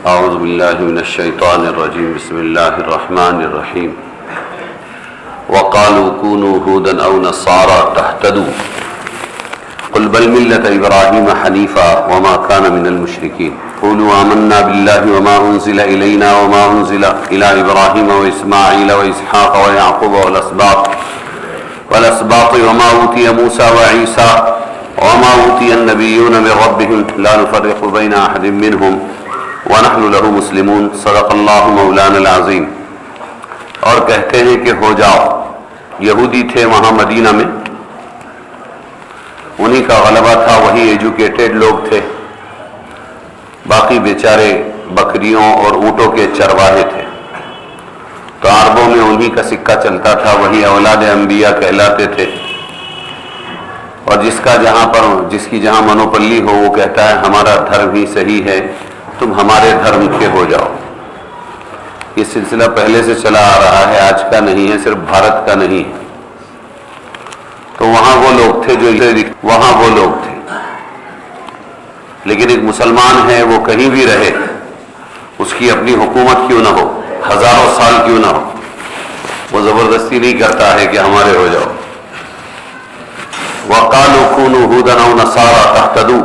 اعوذ باللہ من الشیطان الرجیم بسم اللہ الرحمن الرحیم وقالوا كونوا هودا او نصارى تهتدوا قل بل ملة ابراہیم حنیفا وما كان من المشرکین قولوا آمنا باللہ وما انزل الینا وما انزل الى ابراہیم واسماعیل واسحاق ویعقوب والاسباط وما اوتی موسیٰ وعیسیٰ وما اوتی النبیون من ربهم لا نفرق بین احد منهم وَنَحْنُ لَهُ مُسْلِمُونَ صدق اللہ مولانا العظیم۔ اور کہتے ہیں کہ ہو جاؤ، یہودی تھے وہاں مدینہ میں، انہی کا غلبہ تھا، وہی ایجوکیٹڈ لوگ تھے، باقی بیچارے بکریوں اور اونٹوں کے چرواہے تھے، تو عربوں میں انہی کا سکہ چلتا تھا، وہی اولاد انبیاء کہلاتے تھے، اور جس کی جہاں منوپلی ہو وہ کہتا ہے ہمارا دھرم ہی صحیح ہے، تم ہمارے دھرم کے ہو جاؤ۔ یہ سلسلہ پہلے سے چلا آ رہا ہے، آج کا نہیں ہے، صرف بھارت کا نہیں ہے۔ تو وہاں وہ لوگ تھے لیکن ایک مسلمان ہے، وہ کہیں بھی رہے، اس کی اپنی حکومت کیوں نہ ہو، ہزاروں سال کیوں نہ ہو، وہ زبردستی نہیں کرتا ہے کہ ہمارے ہو جاؤ۔ وَقَالُوا كُونُوا هُودًا أَوْ نَصَارَىٰ تَهْتَدُوا،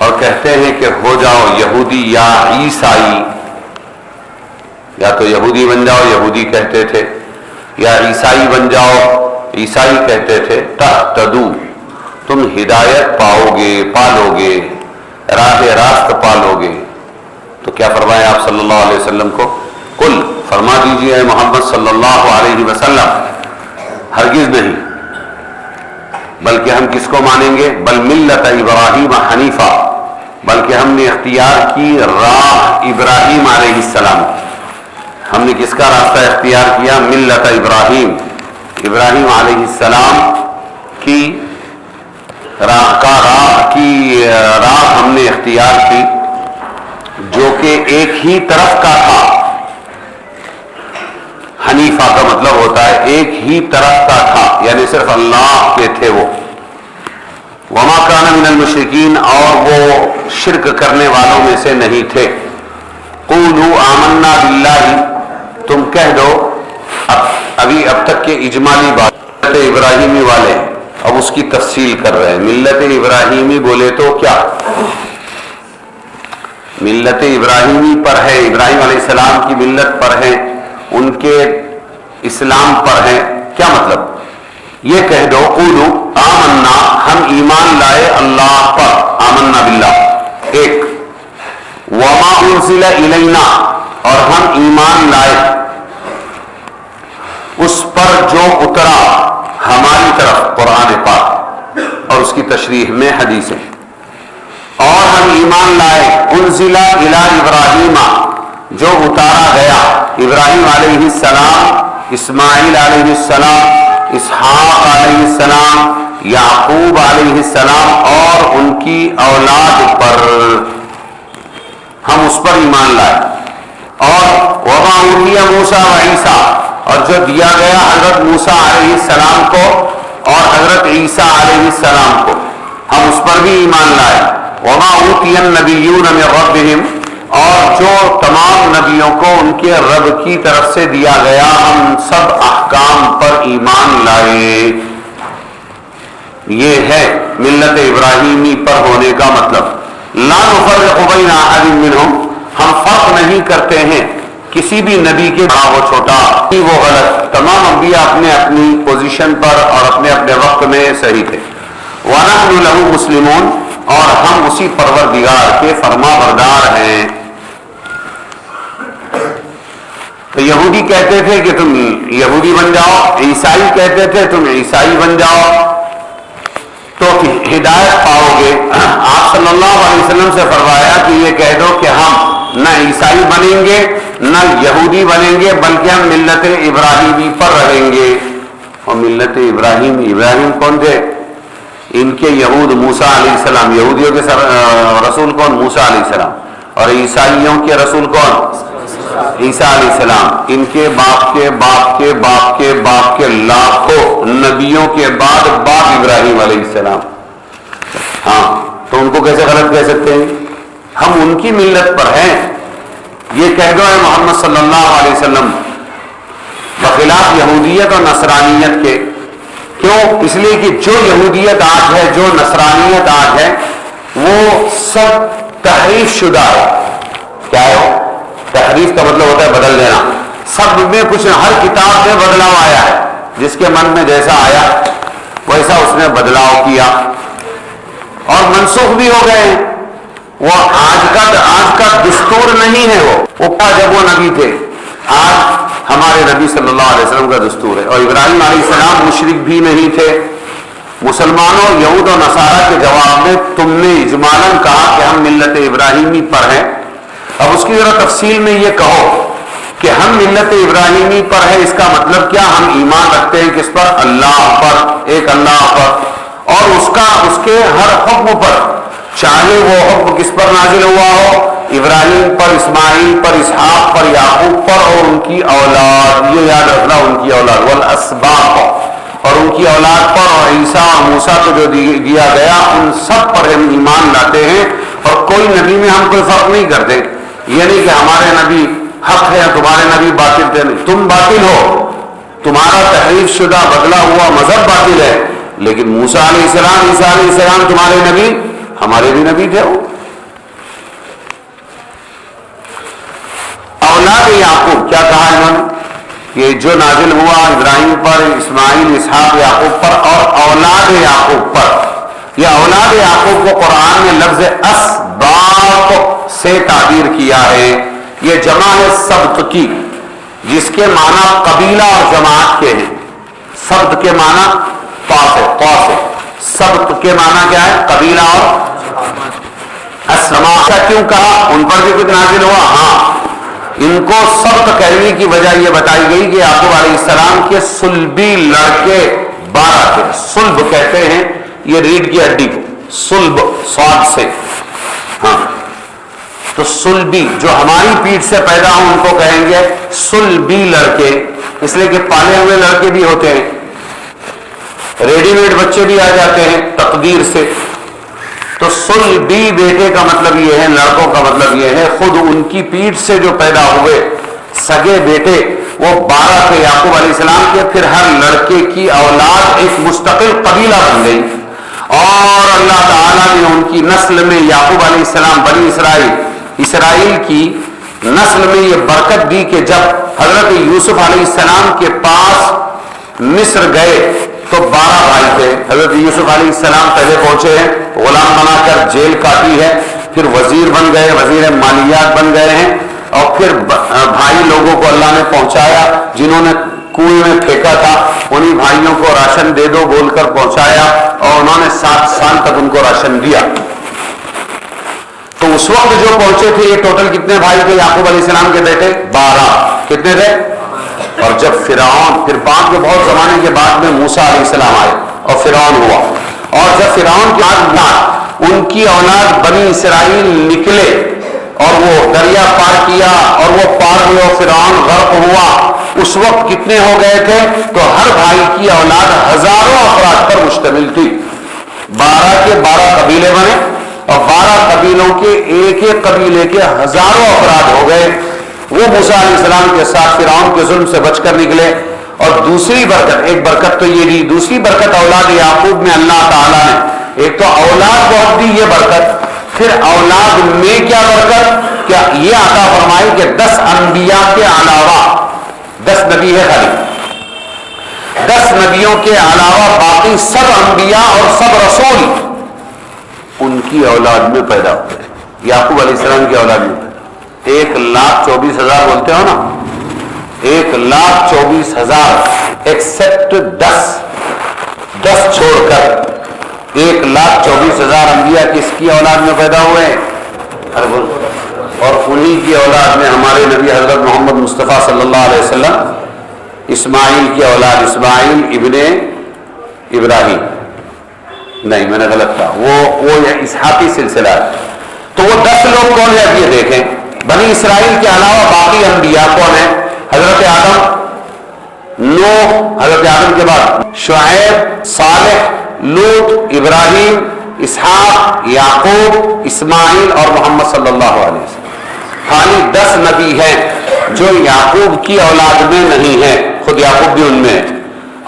اور کہتے ہیں کہ ہو جاؤ یہودی یا عیسائی، یا تو یہودی بن جاؤ، یہودی کہتے تھے، یا عیسائی بن جاؤ، عیسائی کہتے تھے، تہتدو، تم ہدایت پاؤ گے، پالو گے، راہ راست پالو گے۔ تو کیا فرمایا آپ صلی اللہ علیہ وسلم کو؟ قل، فرما دیجیے اے محمد صلی اللہ علیہ وسلم، ہرگز نہیں، بلکہ ہم کس کو مانیں گے؟ بل ملت ابراہیم حنیفا، بلکہ ہم نے اختیار کی راہ ابراہیم علیہ السلام، ہم نے کس کا راستہ اختیار کیا؟ ملت ابراہیم، ابراہیم علیہ السلام کی راہ ہم نے اختیار کی، جو کہ ایک ہی طرف کا تھا۔ حنیفہ کا مطلب ہوتا ہے ایک ہی طرف کا تھا، یعنی صرف اللہ کے تھے وہ۔ وما کان من المشرکین، اور وہ شرک کرنے والوں میں سے نہیں تھے۔ قولوا آمنا باللہ، تم کہہ دو، اب تک کے اجمالی بات ابراہیمی والے اب اس کی تفصیل کر رہے ہیں۔ ملت ابراہیمی بولے تو کیا؟ ملت ابراہیمی پر ہے، ابراہیم علیہ السلام کی ملت پر ہے، ان کے اسلام پر ہے، کیا مطلب؟ یہ کہہ دو، قولو آمنا، ہم ایمان لائے اللہ پر، آمنا باللہ ایک، وما انزل الینا، اور ہم ایمان لائے اس پر جو اترا ہماری طرف، قرآن پاک اور اس کی تشریح میں حدیثیں، اور ہم ایمان لائے انزل الی ابراہیم، جو اتارا گیا ابراہیم علیہ السلام، اسماعیل علیہ السلام، اسحاق علیہ السلام، یعقوب علیہ السلام اور ان کی اولاد پر، ہم اس پر ایمان لائے۔ اور وما اوتی موسیٰ وعیسیٰ، اور جو دیا گیا حضرت موسیٰ علیہ السلام کو اور حضرت عیسیٰ علیہ السلام کو، ہم اس پر بھی ایمان لائے۔ وما اوتی النبیون من ربهم، اور جو تمام نبیوں کو ان کے رب کی طرف سے دیا گیا، ہم سب احکام پر ایمان لائے۔ یہ ہے ملت ابراہیمی پر ہونے کا مطلب۔ لا نفرق بین احد منہم، ہم فرق نہیں کرتے ہیں کسی بھی نبی کے، بڑا ہو چھوٹا، وہ غلط، تمام انبیاء اپنے اپنی پوزیشن پر اور اپنے اپنے وقت میں صحیح تھے۔ وَنَحْنُ لَهُ مُسْلِمُونَ، اور ہم اسی پروردگار کے فرما بردار ہیں۔ تو یہودی کہتے تھے کہ تم یہودی بن جاؤ، عیسائی کہتے تھے تم عیسائی بن جاؤ تو ہدایت پاؤ گے۔ آپ صلی اللہ علیہ وسلم سے فرمایا کہ یہ کہہ دو کہ ہم نہ عیسائی بنیں گے نہ یہودی بنیں گے، بلکہ ہم ملت ابراہیمی پر رہیں گے۔ اور ملت ابراہیم کون تھے؟ ان کے یہود موسیٰ علیہ السلام، یہودیوں کے رسول کون؟ موسیٰ علیہ السلام، اور عیسائیوں کے رسول کون؟ عیسیٰ علیہ السلام۔ ان کے باپ کے باپ کے باپ کے باپ کے لاکھوں نبیوں کے بعد باپ ابراہیم علیہ السلام۔ ہاں، تو ان کو کیسے غلط کہہ سکتے ہیں؟ ہم ان کی ملت پر ہیں، یہ کہہ دو ہے محمد صلی اللہ علیہ وسلم بخلاف یہودیت اور نصرانیت کے. کیوں؟ اس لیے کہ جو یہودیت آج ہے، جو نصرانیت آج ہے، وہ سب تحریف شدہ ہے. کیا ہے؟ تحریف کا مطلب ہوتا ہے بدل دینا. سب میں کچھ، ہر کتاب میں بدلاؤ آیا ہے. جس کے من میں جیسا آیا ویسا اس نے بدلاؤ کیا اور منسوخ بھی ہو گئے ہیں. وہ آج کا دستور نہیں ہے. وہ جب وہ نبی تھے، آج ہمارے نبی صلی اللہ علیہ وسلم کا دستور ہے. اور ابراہیم علیہ السلام مشرک بھی نہیں تھے. مسلمانوں، یہود و نصارہ کے جواب میں تم نے اجمالاً کہا کہ ہم ملت ابراہیمی پر ہیں. اب اس کی ذرا تفصیل میں یہ کہو کہ ہم ملت ابراہیمی پر ہے، اس کا مطلب کیا؟ ہم ایمان رکھتے ہیں کس پر؟ اللہ پر، ایک اللہ پر، اور اس کے ہر حکم پر، چاہے وہ حکم کس پر نازل ہوا ہو، ابراہیم پر، اسماعیل پر، اسحاق پر، یعقوب پر اور ان کی اولاد. یہ یاد رکھنا، ان کی اولاد، والاسباط پر، اور ان کی اولاد پر، اور عیسیٰ اور موسیٰ کو جو دیا گیا ان سب پر ہم ایمان لاتے ہیں. اور کوئی نبی میں ہم کوئی فرق نہیں کرتے. یہ نہیں کہ ہمارے نبی حق ہے، تمہارے نبی باطل تھے. تم باطل ہو، تمہارا تحریف شدہ بدلا ہوا مذہب باطل ہے، لیکن موسیٰ علیہ السلام، عیسیٰ علیہ السلام تمہارے نبی، ہمارے بھی نبی تھے. وہ اولاد یعقوب کیا کہا انہوں نے؟ یہ جو نازل ہوا ابراہیم پر، اسماعیل، اسحاق، یعقوب پر، اور اولاد یعقوب پر. یہ اولاد یعقوب کو قرآن میں لفظ اسباط سے تعبیر کیا ہے. یہ جمع ہے سبط کی، جس کے معنی قبیلہ اور جماعت کے ہیں. سبط کے معنی قوس ہے. سبط کے معنی کیا ہے؟ قبیلہ اور اسما. کیوں کہا؟ ان پر بھی کچھ نازل ہوا. ہاں، ان کو سبط کہنے کی وجہ یہ بتائی گئی کہ یعقوب علیہ السلام کے صلبی لڑکے 12 تھے. صلب کہتے ہیں یہ ریڑھ کی ہڈی کو، صلب صاد سے. ہاں، تو صلبی جو ہماری پیٹھ سے پیدا ہوں ان کو کہیں گے صلبی لڑکے، اس لیے کہ پالے ہوئے لڑکے بھی ہوتے ہیں، ریڈی میڈ بچے بھی آ جاتے ہیں تقدیر سے. تو صلبی بیٹے کا مطلب یہ ہے، لڑکوں کا مطلب یہ ہے خود ان کی پیٹھ سے جو پیدا ہوئے سگے بیٹے، وہ 12 تھے یعقوب علیہ السلام کے. پھر ہر لڑکے کی اولاد ایک مستقل قبیلہ بن گئی، اور اللہ تعالیٰ نے ان کی نسل میں یعقوب علیہ السلام، بنی اسرائیل کی نسل میں یہ برکت دی کہ جب حضرت یوسف علیہ السلام کے پاس مصر گئے تو 12 بھائی تھے. حضرت یوسف علیہ السلام پہلے پہنچے ہیں، غلام بنا کر جیل کاٹی ہے، پھر وزیر بن گئے، وزیر مالیات بن گئے ہیں، اور پھر بھائی لوگوں کو اللہ نے پہنچایا جنہوں نے کنویں میں پھینکا تھا، انہی بھائیوں کو راشن دے دو بول کر پہنچایا، اور انہوں نے 7 سال تک ان کو راشن دیا. تو اس وقت جو پہنچے تھے، یہ ٹوٹل کتنے بھائی تھے یعقوب علیہ السلام کے بیٹے؟ 12. کتنے تھے؟ اور جب فرعون، پھر بعد میں بہت زمانے کے بعد میں موسیٰ علیہ السلام آئے اور فرعون ہوا، اور جب فرعون کے بعد ان کی اولاد بنی اسرائیل نکلے اور وہ دریا پار کیا اور وہ پار ہوئے اور فرعون غرق ہوا، اس وقت کتنے ہو گئے تھے؟ تو ہر بھائی کی اولاد ہزاروں افراد پر مشتمل تھی. 12 کے 12 قبیلے بنے، اور 12 قبیلوں کے ایک ایک قبیلے کے ہزاروں افراد ہو گئے. وہ موسیٰ علیہ السلام کے ساتھ فرعون کے ظلم سے بچ کر نکلے. اور دوسری برکت، ایک برکت تو یہ دی، دوسری برکت اولاد یعقوب میں اللہ تعالیٰ نے ایک تو اولاد بہت دی، یہ برکت. پھر اولاد میں کیا برکت؟ کیا یہ عطا فرمائی کہ 10 انبیاء کے علاوہ، 10 نبی ہے خالی، 10 نبیوں کے علاوہ باقی سب انبیاء اور سب رسول ان کی اولاد میں پیدا ہوئے. یعقوب علیہ السلام کی اولاد میں 1,24,000 بولتے ہو نا، 1,24,000 ایکسپٹ 10 چھوڑ کر 1,24,000 انبیاء کس کی اولاد میں پیدا ہوئے ہیں؟ اور انہی کی اولاد میں ہمارے نبی حضرت محمد مصطفیٰ صلی اللہ علیہ وسلم، اسماعیل کی اولاد، اسماعیل ابن ابراہیم، نہیں میں نے غلط کہا، وہ اسحاقی سلسلہ ہے. تو وہ 10 لوگ کون ہیں؟ اب یہ دیکھیں، بنی اسرائیل کے علاوہ باقی انبیاء کون ہیں؟ حضرت آدم، نوح، حضرت آدم کے بعد شعیب، صالح، لوط، ابراہیم، اسحاق، یعقوب، اسماعیل اور محمد صلی اللہ علیہ وسلم. خالی 10 نبی ہیں جو یعقوب کی اولاد میں نہیں ہیں، خود یعقوب بھی ان میں ہے،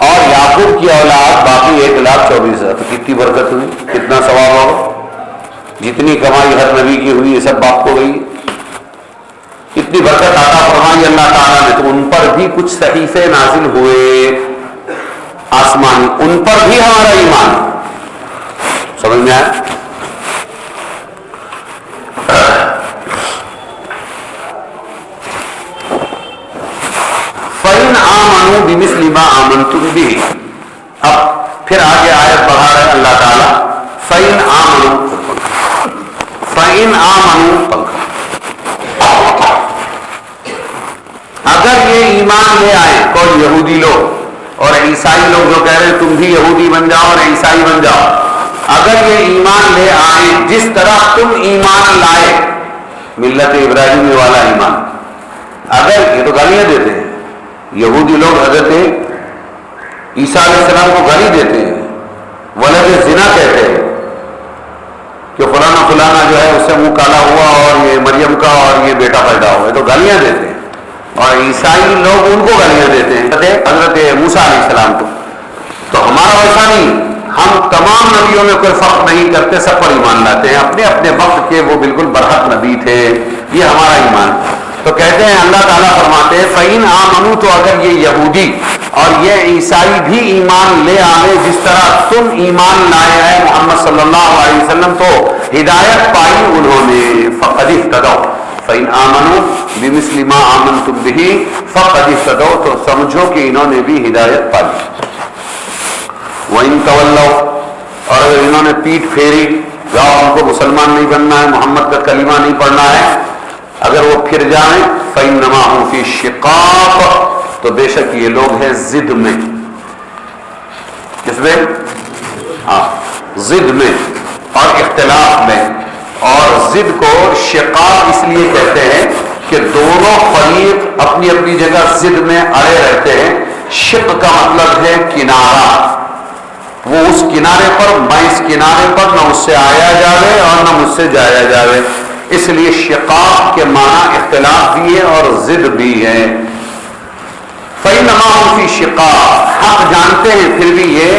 اور یعقوب کی اولاد باقی 1,24,000. تو کتنی برکت ہوئی، کتنا ثواب ہوگا. جتنی کمائی ہر نبی کی ہوئی یہ سب باپ کو گئی. اتنی برکت عطا فرمائی اللہ تعالیٰ نے. تو ان پر بھی کچھ صحیفے نازل ہوئے آسمانی، ان پر بھی ہمارا ایمان. سمجھ میں آیا؟ فَإِنْ آمَنُوا بِمِثْلِ مَا آمَنْتُمْ بِهِ. اب پھر آگے آیت بڑھا رہے اللہ تعالیٰ. فَإِنْ آمَنُوا اگر یہ ایمان لے آئے کوئی یہودی لوگ اور عیسائی لوگ جو کہہ رہے ہیں تم بھی یہودی بن جاؤ اور عیسائی بن جاؤ، اگر یہ ایمان لے آئے جس طرح تم ایمان لائے، ملت ابراہیمی والا ایمان. اگر یہ تو گالیاں دیتے ہیں یہودی لوگ، حضرت عیسیٰ علیہ السلام کو گالی دیتے ہیں، ولد زنا کہتے ہیں کہ فلانا فلانا جو ہے اس سے منہ کالا ہوا اور یہ مریم کا اور یہ بیٹا پیدا ہوا ہے، تو گالیاں دیتے ہیں. اور عیسائی لوگ ان کو گالیاں دیتے ہیں حضرت موسیٰ علیہ السلام کو. تو ہمارا ویسا نہیں، ہم تمام نبیوں میں کوئی فرق نہیں کرتے، سب پر ایمان لاتے ہیں. اپنے اپنے وقت کے وہ بالکل برحق نبی تھے، یہ ہمارا ایمان. تو کہتے ہیں اللہ تعالیٰ فرماتے ہیں فَإِنْ آمَنُوا، تو اگر یہ یہودی اور یہ عیسائی بھی ایمان لے آئے جس طرح تم ایمان لائے ہیں محمد صلی اللہ علیہ وسلم، تو ہدایت پائی انہوں نے. فَقَدِ اهْتَدَوْا فَإِنْ آمَنُوا بِمِثْلِ مَا آمَنْتُمْ بِهِ فَقَدِ اهْتَدَوْا، تو سمجھو کہ انہوں نے بھی ہدایت پائی. وَإِنْ تَوَلَّوْا، اور اگر انہوں نے پیٹ پھیری، جاؤ ان کو مسلمان نہیں بننا ہے، محمد کا کلمہ نہیں پڑھنا ہے، اگر وہ پھر جائیں فَإِنَّمَا هُمْ فِي شِقَاقٍ، تو بے شک یہ لوگ ہیں ضد میں. کس میں؟ ہاں، ضد میں اور اختلاف میں. اور ضد کو شقاق اس لیے کہتے ہیں کہ دونوں فریق اپنی اپنی جگہ ضد میں اڑے رہتے ہیں. شق کا مطلب ہے کنارہ، وہ اس کنارے پر، میں اس کنارے پر، نہ اس سے آیا جاوے اور نہ مجھ سے جایا جاوے. اس لیے شقاق کے معنی اختلاف بھی ہے اور ضد بھی ہے. فَإِنَّمَا هُمْ فِي شِقَاقٍ، حق جانتے ہیں پھر بھی یہ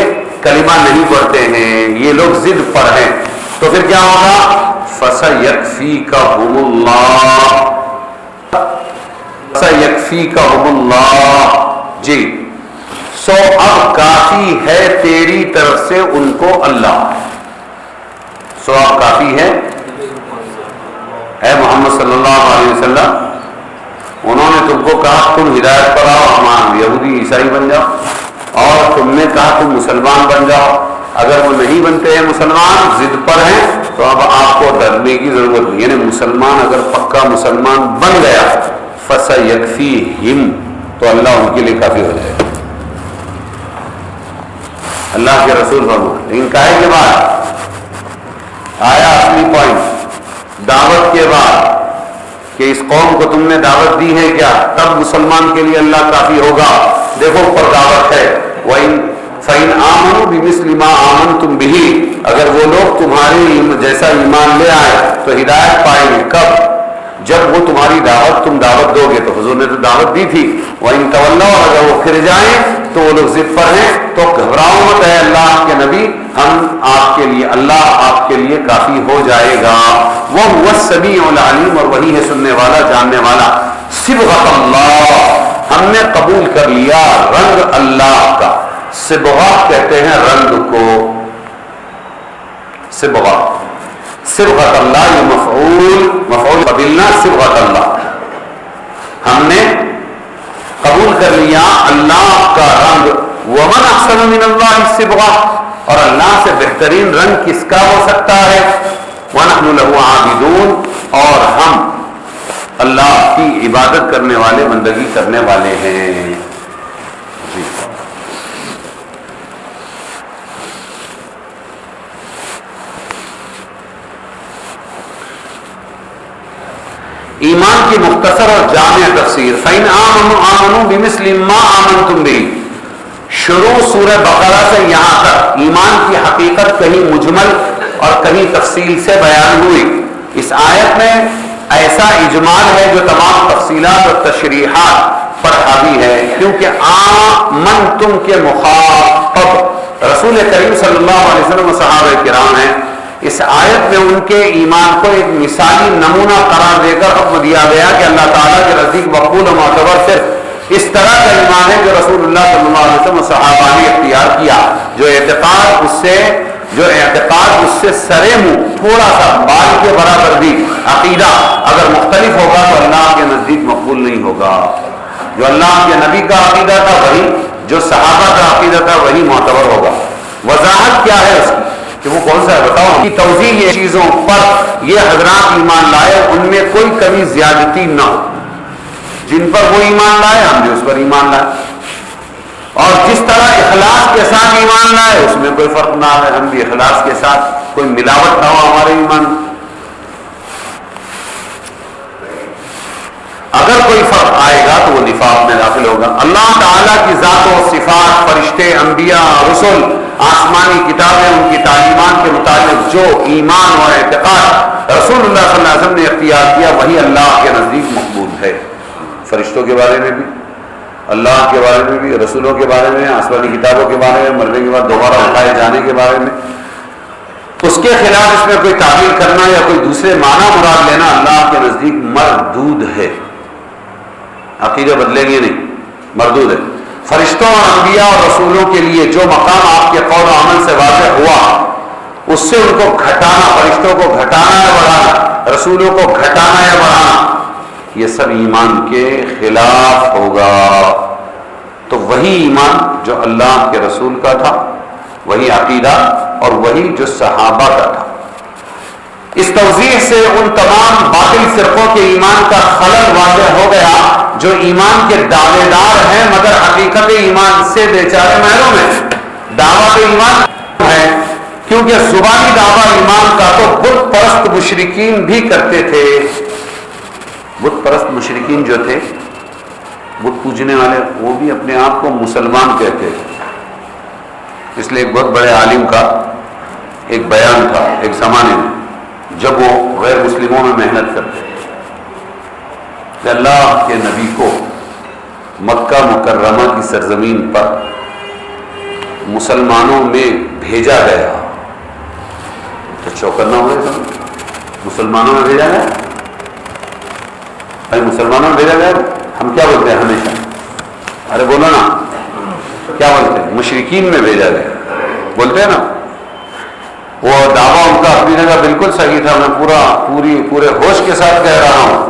کلمہ نہیں پڑھتے ہیں، یہ لوگ ضد پر ہیں. تو پھر کیا ہوگا؟ فَسَيَكْفِيكَهُمُ اللَّهُ، فَسَيَكْفِيكَهُمُ اللَّهُ، جی سو اب کافی ہے تیری طرف سے ان کو اللہ. سو اب کافی ہے اے محمد صلی اللہ علیہ وسلم. انہوں نے تم کو کہا تم ہدایت پر آؤ، ہم یہودی عیسائی بن جاؤ، اور تم نے کہا تم مسلمان بن جاؤ. اگر وہ نہیں بنتے ہیں مسلمان، ضد پر ہیں، تو اب آپ کو ڈرنے کی ضرورت نہیں. یعنی مسلمان اگر پکا مسلمان بن گیا فَسَيَكْفِيهِمْ، تو اللہ ان کے لیے کافی ہو جائے گا. اللہ کے رسول فرماتے. لیکن کہے کے بعد آیا اصلی پوائنٹ، دعوت کے بعد کہ اس قوم کو تم نے دعوت دی ہے کیا، تب مسلمان کے لیے اللہ کافی ہوگا. دیکھو پر دعوت ہے. فَإِنْ آمَنُوا بِمِثْلِ مَا آمَنْتُمْ بِهِ، اگر وہ لوگ تمہارے جیسا ایمان لے آئے تو ہدایت پائیں گے. کب؟ جب وہ تمہاری دعوت، تم دعوت دو گے. تو حضور نے تو دعوت دی تھی. وَإِنْ تَوَلَّوْا، اگر وہ پھر جائیں تو وہ لوگ ضد پر ہیں، تو گھبراؤ مت ہے اللہ کے نبی، ہم آپ کے لیے، اللہ آپ کے لیے کافی ہو جائے گا. وَهُوَ السَّمِيعُ الْعَلِيمُ، اور وہی ہے سننے والا جاننے والا. صبغۃ اللہ، ہم نے قبول کر لیا رنگ اللہ کا. صبغہ کہتے ہیں رنگ کو. صبغہ، صبغۃ اللہ، یہ مفعول قبلنا صبغۃ اللہ. ہم نے قبول کر لیا اللہ کا رنگ. ومن احسن من اللہ صبغہ، اور اللہ سے بہترین رنگ کس کا ہو سکتا ہے. ونحن له عابدون، اور ہم اللہ کی عبادت کرنے والے، بندگی کرنے والے ہیں. جی. ایمان کی مختصر اور جامع تفسیر. فَإِنْ آمَنُوا بِمِثْلِ مَا آمَنْتُمْ بِهِ، شروع سورہ بقرہ سے یہاں تک ایمان کی حقیقت کہیں مجمل اور کہیں تفصیل سے بیان ہوئی. اس آیت میں ایسا اجمال ہے جو تمام تفصیلات اور تشریحات پر حاوی ہے، کیونکہ آمنتم کے مخاطب رسول کریم صلی اللہ علیہ وسلم و صحابہ کرام ہیں۔ اس آیت میں ان کے ایمان کو ایک مثالی نمونہ قرار دے کر حکم دیا گیا کہ اللہ تعالیٰ کے نزدیک مقبول و معتبر صرف اس طرح کا ایمان ہے جو رسول اللہ صلی اللہ علیہ وسلم و صحابہ نے اختیار کیا، جو اعتقاد اس سے سرے منہ تھوڑا سا بال کے برابر بھی عقیدہ اگر مختلف ہوگا تو اللہ کے نزدیک مقبول نہیں ہوگا۔ جو اللہ کے نبی کا عقیدہ تھا وہی، جو صحابہ کا عقیدہ تھا وہی معتبر ہوگا۔ وضاحت کیا ہے اس کی کہ وہ کون سا ہے بتاؤ؟ کی توضیح یہ چیزوں پر یہ حضرات ایمان لائے ان میں کوئی کمی زیادتی نہ ہو، جن پر وہ ایمان لائے ہم بھی اس پر ایمان لائے، اور جس طرح اخلاص کے ساتھ ایمان لائے اس میں کوئی فرق نہ ہے، ہم بھی اخلاص کے ساتھ، کوئی ملاوٹ نہ ہو ہمارے ایمان۔ اگر کوئی فرق آئے گا تو وہ نفاق میں داخل ہوگا۔ اللہ تعالیٰ کی ذات و صفات، فرشتے، انبیاء، رسل، آسمانی کتابیں، ان کی تعلیمات کے مطابق جو ایمان اور اعتقاد رسول اللہ صلی اللہ علیہ وسلم نے اختیار کیا وہی اللہ کے نزدیک مقبول ہے۔ فرشتوں کے بارے میں بھی، اللہ کے بارے میں بھی، رسولوں کے بارے میں، آسمانی کتابوں کے بارے میں، مرنے کے بعد دوبارہ اٹھائے جانے کے بارے میں، اس کے خلاف اس میں کوئی تعبیر کرنا یا کوئی دوسرے معنی مراد لینا اللہ کے نزدیک مردود ہے۔ عقیدہ بدلیں گے نہیں، مردود ہے۔ فرشتوں اور انبیاء اور رسولوں کے لیے جو مقام آپ کے قول و عمل سے واضح ہوا اس سے ان کو گھٹانا، فرشتوں کو گھٹانا یا بڑھانا، رسولوں کو گھٹانا یا بڑھانا، یہ سب ایمان کے خلاف ہوگا۔ تو وہی ایمان جو اللہ کے رسول کا تھا، وہی عقیدہ اور وہی جو صحابہ کا تھا۔ اس توضیح سے ان تمام باطل فرقوں کے ایمان کا خلل واضح ہو گیا جو ایمان کے دعوے دار ہیں مگر حقیقت ایمان سے بیچارے محروم ہیں۔ دعویٰ ایمان ہے کیونکہ زبانی دعویٰ ایمان کا تو بت پرست مشرکین بھی کرتے تھے۔ بت پرست مشرکین جو تھے، بت پوجنے والے، وہ بھی اپنے آپ کو مسلمان کہتے تھے۔ اس لیے ایک بہت بڑے عالم کا ایک بیان تھا ایک زمانے میں جب وہ غیر مسلموں میں محنت کرتے تھے کہ اللہ کے نبی کو مکہ مکرمہ کی سرزمین پر مسلمانوں میں بھیجا گیا تو چوکنا ہوئے سب مسلمانوں میں بھیجا گیا، بھائی مسلمانوں میں بھیجا گیا، ہم کیا بولتے ہیں ہمیشہ؟ ارے بولو نا، کیا بولتے ہیں؟ مشرکین میں بھیجا گیا بولتے ہیں نا۔ وہ دعویٰ ان کا اپنی جگہ بالکل صحیح تھا، میں پورے ہوش کے ساتھ کہہ رہا ہوں،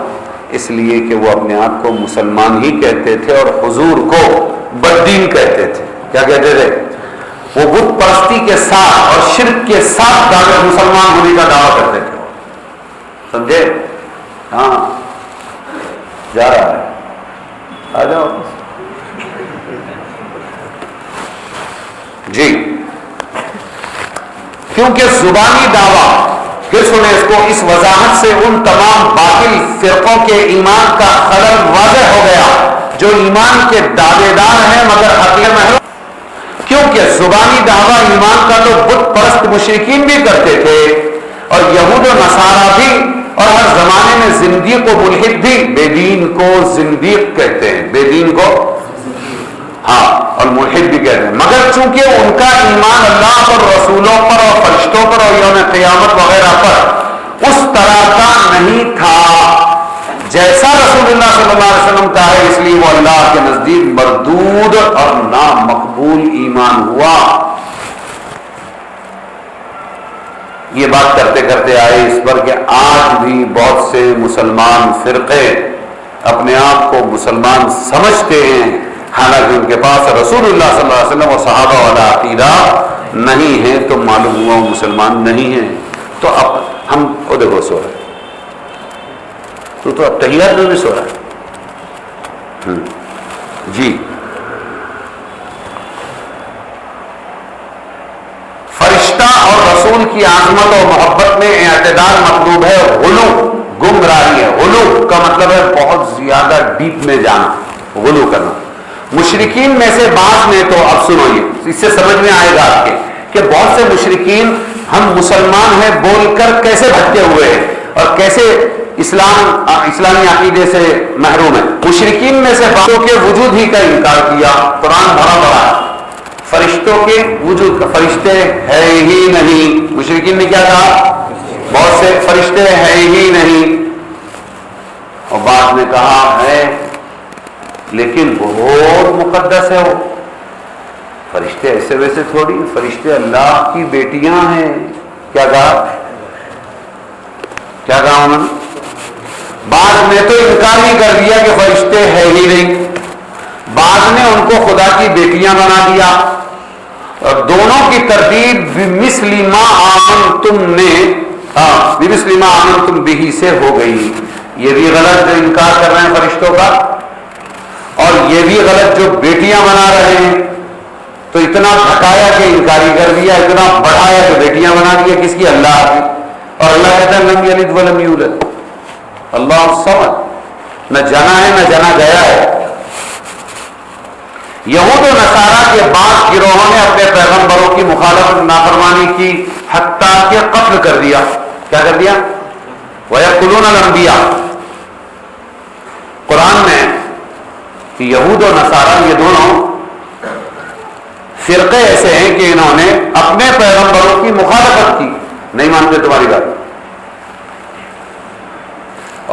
اس لیے کہ وہ اپنے آپ کو مسلمان ہی کہتے تھے اور حضور کو بددین کہتے تھے۔ کیا کہتے تھے؟ وہ بت پرستی کے ساتھ اور شرک کے ساتھ دعوے مسلمان ہونے کا دعویٰ کرتے تھے، سمجھے؟ ہاں جا رہا ہے، آ جاؤ جی۔ کیونکہ زبانی دعویٰ، پھر سنیں اس کو، اس وضاحت سے ان تمام باطل فرقوں کے ایمان کا خلل واضح ہو گیا جو ایمان کے دعوے دار ہیں مگر حقیقت محروم۔ کیونکہ زبانی دعویٰ ایمان کا تو بت پرست مشرکین بھی کرتے تھے اور یہود و نصارہ بھی، اور ہر زمانے میں زندیق و ملحد بھی بے دین کو زندیق کہتے ہیں، بے دین کو ہاں اور ملحد بھی کہتے ہیں، مگر چونکہ ان کا ایمان اللہ پر، رسولوں پر اور فرشتوں پر اور یوم قیامت وغیرہ پر اس طرح کا نہیں تھا جیسا رسول اللہ صلی اللہ علیہ وسلم کا ہے، اس لیے وہ اللہ کے نزدیک مردود اور نامقبول ایمان ہوا۔ یہ بات کرتے کرتے آئے اس پر کہ آج بھی بہت سے مسلمان فرقے اپنے آپ کو مسلمان سمجھتے ہیں حالانکہ ان کے پاس رسول اللہ صلی اللہ علیہ وسلم اور صحابہ والا عقیدہ نہیں ہے، تو معلوم ہوا وہ مسلمان نہیں ہیں۔ تو اب ہم وہ دیکھو سو رہے، تو اب تحیات میں بھی سو رہا ہے جی۔ فرشتہ اور رسول کی عظمت اور محبت میں اعتدال مطلوب ہے، غلو گمراہی ہے۔ غلو کا مطلب ہے بہت زیادہ ڈیپ میں جانا، غلو کرنا۔ مشرکین میں سے بعض نے تو، اب سنو یہ اس سے سمجھ میں آئے گا آپ کے کہ بہت سے مشرکین ہم مسلمان ہیں بول کر کیسے بھٹکے ہوئے ہیں اور کیسے اسلامی عقیدے سے محروم ہے. مشرکین میں سے فرشتوں کے وجود ہی کا انکار کیا. قرآن بڑا بڑا ہے فرشتوں کے وجود کا. فرشتے ہے ہی نہیں. مشرکین نے کیا کہا؟ بہت سے فرشتے ہے ہی نہیں. اور بعد میں کہا ہے لیکن بہت مقدس ہے وہ. فرشتے ایسے ویسے تھوڑی، فرشتے اللہ کی بیٹیاں ہیں. کیا کہا؟ کیا کہا انہوں نے؟ بعد میں تو انکار ہی کر دیا کہ فرشتے ہے ہی نہیں. بعد میں ان کو خدا کی بیٹیاں بنا دیا. اور دونوں کی تردید بمثل ما آمنتم نے بمثل ما آمنتم به سے ہو گئی. یہ بھی غلط جو انکار کر رہے ہیں فرشتوں کا، اور یہ بھی غلط جو بیٹیاں بنا رہے ہیں. تو اتنا گھٹایا کہ انکاری کر دیا، اتنا بڑھایا کہ بیٹیاں بنا دیا. کس کی؟ اللہ کی. اور اللہ کہتا ہے لم یلد ولم یولد. اللہ صمد، نہ جنا ہے نہ جنا گیا ہے. یہود و نصارہ کے بعض گروہوں نے اپنے پیغمبروں کی مخالفت نافرمانی کی حتیٰ کہ قتل کر دیا. کیا کر دیا؟ وَيَقْتُلُونَ الْأَنْبِيَاءَ. قرآن میں یہود و نصارہ یہ دونوں فرقے ایسے ہیں کہ انہوں نے اپنے پیغمبروں کی مخالفت کی. نہیں مانتے تمہاری بات.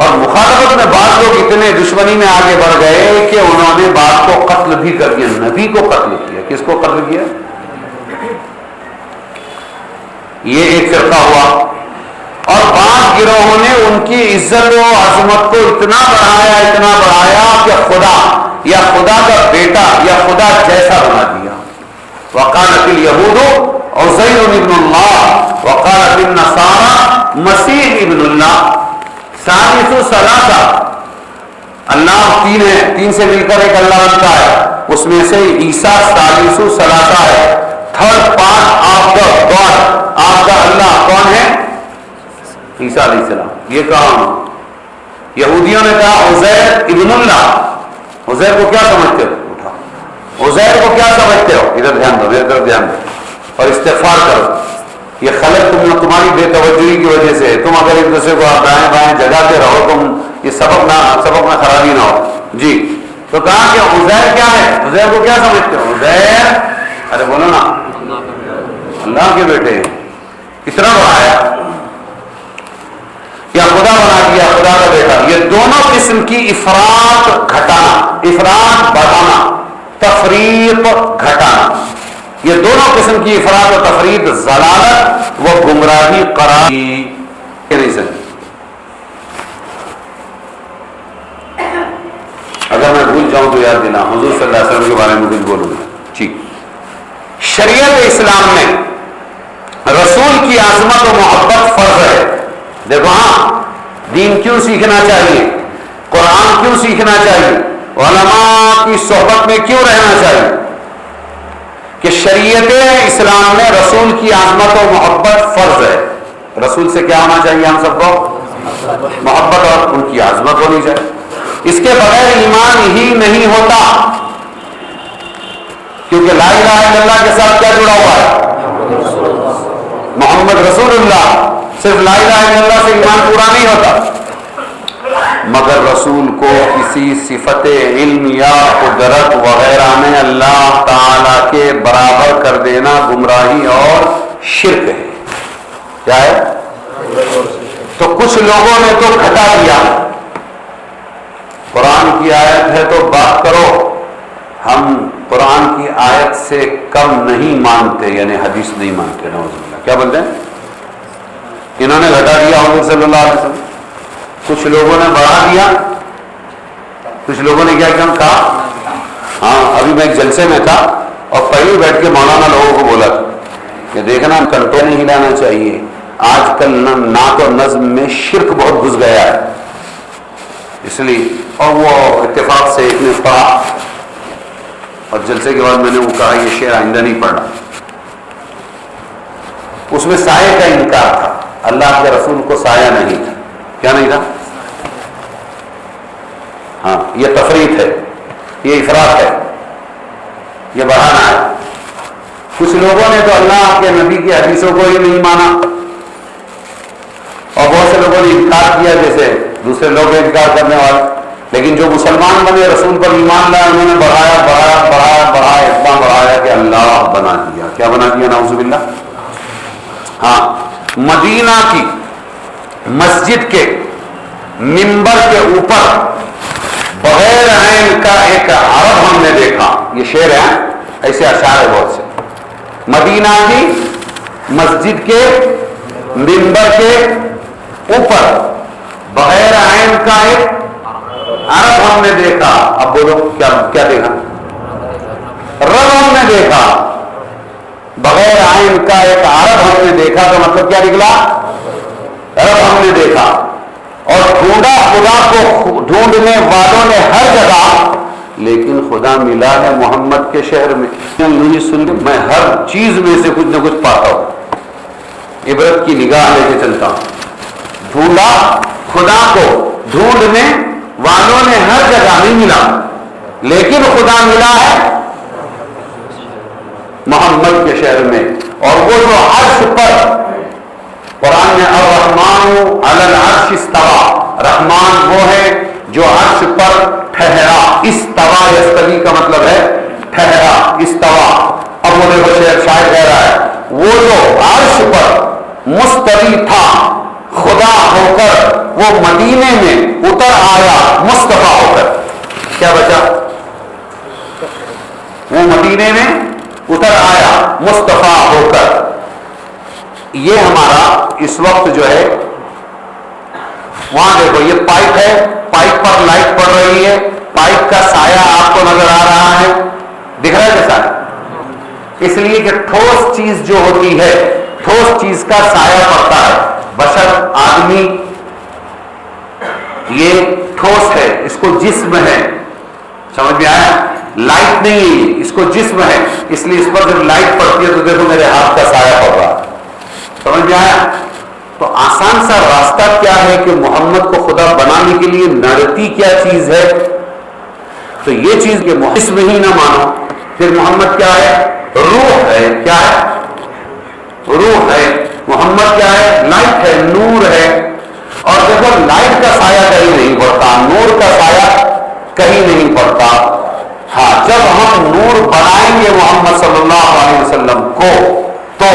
اور مخالفت میں بعض لوگ اتنے دشمنی میں آگے بڑھ گئے کہ انہوں نے بعض کو قتل بھی کر دیا. نبی کو قتل کیا. کس کو قتل کیا؟ یہ ایک فرقہ ہوا. اور بعض گروہوں نے ان کی عزت و عظمت کو اتنا بڑھایا کہ خدا یا خدا کا بیٹا یا خدا جیسا بنا دیا. وقالت الیہود عزیر ابن اللہ وقالت النصارى مسیح ابن اللہ. ثالث ثلاثہ، اللہ تین ہے، تین سے مل کر ایک اللہ بنتا ہے. اس میں سے عیسیٰ ثالث ثلاثہ ہے، third part of the God. آپ کا اللہ کون ہے؟ عیسیٰ علیہ السلام. یہ کہا یہودیوں نے کہا عزیر ابن اللہ. عزیر کو کیا سمجھتے ہو؟ اٹھا. عزیر کو کیا سمجھتے ہو؟ ادھر دھیان دو، میری طرف دھیان دو اور استغفار کرو. یہ خلق تمہاری بے توجہی کی وجہ سے. تم اگر ایک دوسرے کو دائیں بائیں جگاتے رہو تم یہ سبق میں خرابی نہ ہو. جی تو کہا کہ عزیر کیا ہے؟ عزیر کو کیا سمجھتے ہو؟ عزیر ارے بولو نا، اللہ کے بیٹے ہیں. اتنا بڑھایا یا خدا بنا دیا، خدا کا بیٹا. یہ دونوں قسم کی افراط گھٹانا، افراط بڑھانا، تفریق گھٹانا، یہ دونوں قسم کی افراط و تفریق ضلالت و گمراہی قرار نہیں سکتی. اگر میں بھول جاؤں تو یاد دینا. حضور صلی اللہ علیہ وسلم کے بارے میں کچھ بولوں گا. ٹھیک. شریعت اسلام میں رسول کی عظمت و محبت فرض ہے. دیکھو ہاں، دین کیوں سیکھنا چاہیے، قرآن کیوں سیکھنا چاہیے، علماء کی صحبت میں کیوں رہنا چاہیے؟ کہ شریعت اسلام میں رسول کی عظمت و محبت فرض ہے. رسول سے کیا ہونا چاہیے؟ ہم سب کو محبت اور ان کی عظمت ہونی چاہیے. اس کے بغیر ایمان ہی نہیں ہوتا. کیونکہ لا الہ الا اللہ کے ساتھ کیا جڑا ہوا ہے؟ محمد رسول اللہ. صرف لا الہ الا اللہ سے ایمان پورا نہیں ہوتا. مگر رسول کو کسی صفت علم یا قدرت وغیرہ میں اللہ تعالی کے برابر کر دینا گمراہی اور شرک ہے. کیا ہے؟ تو کچھ لوگوں نے تو گھٹا دیا. قرآن کی آیت ہے تو بات کرو. ہم قرآن کی آیت سے کم نہیں مانتے، یعنی حدیث نہیں مانتے. نعوذ باللہ. کیا بولتے ہیں؟ انہوں نے گھٹا دیا حضور صلی اللہ علیہ وسلم. کچھ لوگوں نے بڑھا دیا. کچھ لوگوں نے کیا کہا؟ ہاں ابھی میں ایک جلسے میں تھا اور پہلے بیٹھ کے مولانا لوگوں کو بولا کہ دیکھنا کنٹرول نہیں ہلانا چاہیے. آج کل نعت و نظم میں شرک بہت گھس گیا ہے، اس لیے. اور وہ اتفاق سے ایک نے پڑھا اور جلسے کے بعد میں نے وہ کہا یہ شعر آئندہ نہیں پڑھنا. اس میں سائے کا انکار تھا. اللہ کے رسول کو سایہ نہیں تھا. کیا نہیں تھا؟ ہاں یہ تفریط ہے، یہ افراط ہے، یہ بڑھانا ہے. کچھ لوگوں نے تو اللہ کے نبی کی حدیثوں کو ہی نہیں مانا اور بہت سے لوگوں نے انکار کیا. جیسے دوسرے لوگ انکار کرنے والے. لیکن جو مسلمان بنے, رسول پر ایمان لائے, انہوں نے بڑھایا بڑھایا بڑھایا بڑھایا, اتنا بڑھایا کہ اللہ بنا دیا. کیا بنا دیا؟ نعوذ باللہ. ہاں, مدینہ کی مسجد کے منبر کے اوپر بغیر عین کا ایک عرب ہم نے دیکھا. یہ شعر ہے, ایسے اشعار ہے بہت سے. مدینہ کی مسجد کے منبر کے اوپر بغیر عین کا ایک عرب ہم نے دیکھا. اب بولو کیا کیا دیکھا؟ رب ہم نے دیکھا. بغیر عین کا ایک عرب ہم نے دیکھا تو مطلب کیا نکلا؟ رب ہم نے دیکھا. اور ڈھونڈا خدا کو ڈھونڈنے والوں نے ہر جگہ, لیکن خدا ملا ہے محمد کے شہر میں. سن میں ہر چیز میں سے کچھ نہ کچھ پاتا ہوں, عبرت کی نگاہ لے کے چلتا ہوں. ڈھونڈا خدا کو ڈھونڈنے والوں نے ہر جگہ نہیں ملا, لیکن خدا ملا ہے محمد کے شہر میں. اور وہ جو عرش پر, قرآن میں الرحمن علی العرش استوى, رحمان وہ ہے جو عرش پر ٹھہرا. استوى یستوی کا مطلب ہے ٹھہرا, استوى. اب وہ دیکھو شاعر کہہ رہا ہے, وہ جو عرش پر مستوی تھا خدا ہو کر, وہ مدینے میں اتر آیا مصطفیٰ ہو کر. کیا بچا؟ وہ مدینے میں اتر آیا مصطفیٰ ہو کر. یہ ہمارا اس وقت جو ہے, وہاں دیکھو یہ پائپ ہے, پائپ پر لائٹ پڑ رہی ہے, پائپ کا سایہ آپ کو نظر آ رہا ہے, دکھ رہا ہے کیسا؟ اس لیے کہ ٹھوس چیز جو ہوتی ہے, ٹھوس چیز کا سایہ پڑتا ہے. بشر, آدمی, یہ ٹھوس ہے, اس کو جسم ہے. سمجھ میں آیا؟ لائٹ نہیں ہے, اس کو جسم ہے, اس لیے اس پر جب لائٹ پڑتی ہے تو دیکھو میرے ہاتھ کا سایہ پڑ رہا ہے. سمجھ میں آیا؟ تو آسان سا راستہ کیا ہے کہ محمد کو خدا بنانے کے لیے نرتی کیا چیز ہے. تو یہ چیز کہ جسم ہی نہ مانو, پھر محمد کیا ہے؟ روح ہے. کیا ہے؟ روح ہے. محمد کیا ہے؟ لائٹ ہے, نور ہے. اور دیکھو لائٹ کا سایہ کہیں نہیں پڑتا, نور کا سایہ کہیں نہیں پڑتا. ہاں, جب ہم نور بنائیں گے محمد صلی اللہ علیہ وسلم کو, تو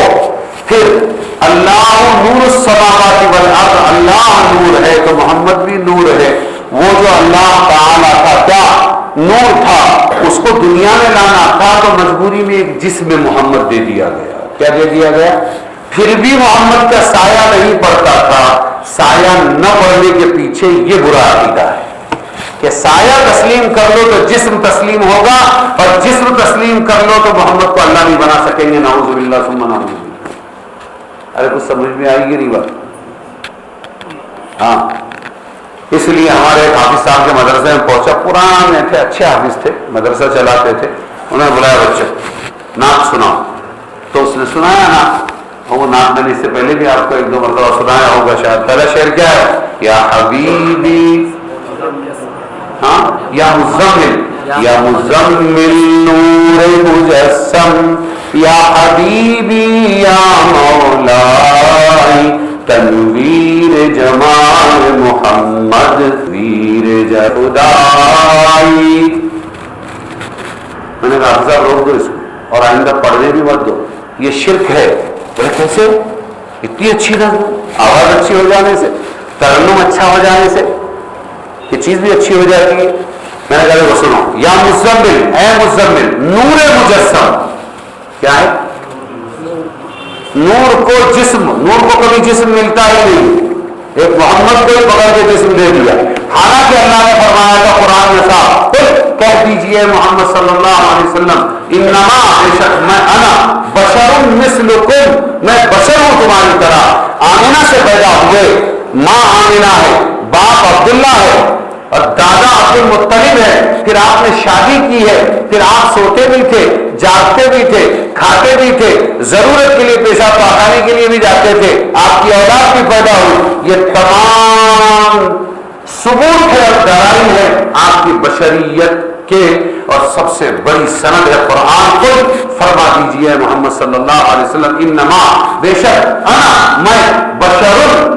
پھر اللہ نور السماوات والارض, اللہ نور ہے تو محمد بھی نور ہے. وہ جو اللہ تعالیٰ کا کیا نور تھا, اس کو دنیا میں لانا تھا تو مجبوری میں ایک جسم محمد دے دیا گیا. کیا دے دیا گیا؟ پھر بھی محمد کا سایہ نہیں پڑتا تھا. سایہ نہ پڑنے کے پیچھے یہ برا عقیدہ ہے کہ سایہ تسلیم کر لو تو جسم تسلیم ہوگا, اور جسم تسلیم کر لو تو محمد کو اللہ نہیں بنا سکیں گے. نعوذ باللہ ثم نعوذ باللہ. ارے کچھ سمجھ میں آئی گی نہیں بات؟ ہاں, اس لیے ہمارے حافظ صاحب کے مدرسے میں پہنچا, پرانے تھے, اچھے حافظ تھے, مدرسہ چلاتے تھے. انہوں نے بلایا بچے نعت سناؤ, تو اس نے سنایا نعت. اور وہ نعت میں نے اس سے پہلے بھی آپ کو ایک دو مرتبہ سنایا ہوگا شاید. پہلا شعر کیا ہے؟ یا حبیبی, ہاں, یا مزمل, یا مزمل نور مجسم, یا حبیبی یا مولائی, تنویر جمال محمد, ویر خدائی. میں نے کہا حافظ روک دو اس کو, اور آئندہ پڑھنے بھی مت دو, یہ شرک ہے. بولے کیسے؟ اتنی اچھی نظم, آواز اچھی ہو جانے سے, ترنم اچھا ہو جانے سے یہ چیز بھی اچھی ہو جاتی ہے. میں نے کہا وہ سنو, یا مزمل, اے مزمل, نور مجسم. کیا ہے؟ نور کو جسم, نور کو کبھی جسم ملتا ہی نہیں, ایک محمد کو ہی پکڑ کے جسم دے دیا. حالانکہ اللہ نے فرمایا تھا قرآن میں صاحب, کہہ دیجئے محمد صلی اللہ علیہ وسلم, انما, بے شک میں, انا بشر مثلکم, میں بشر ہوں تمہاری طرح. آمینہ سے پیدا ہوئے, ماں آمینہ ہے, باپ عبداللہ ہے, اور دادا عبد المطلب ہے. پھر آپ نے شادی کی ہے, پھر آپ سوتے بھی تھے, جاگتے بھی تھے, کھاتے بھی تھے, ضرورت کے لیے پیشاب پاخانے کے لیے بھی جاتے تھے, آپ کی اولاد بھی پیدا ہوئی. یہ تمام ثبوت ہے اور دلائل ہے آپ کی بشریت کے اور سب سے بڑی سند ہے قرآن کو فرما دیجیے محمد صلی اللہ علیہ وسلم انما بے شک انا میں